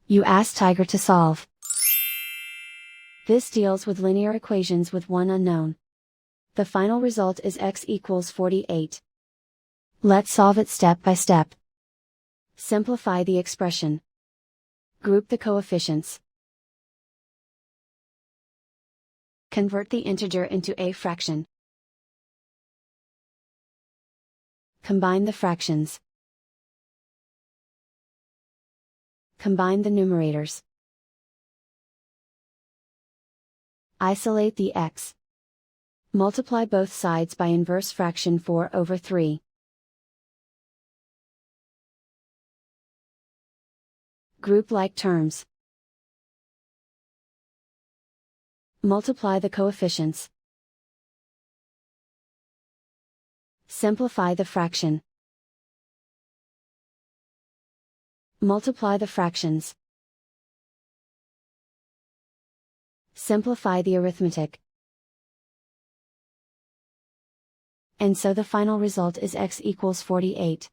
You ask Tiger to solve. This deals with linear equations with one unknown. The final result is x equals 48. Let's solve it step by step. Simplify the expression. Group the coefficients. Convert the integer into a fraction. Combine the fractions. Combine the numerators. Isolate the x. Multiply both sides by inverse fraction 4/3. Group like terms. Multiply the coefficients. Simplify the fraction. Multiply the fractions. Simplify the arithmetic. And so the final result is x equals 48.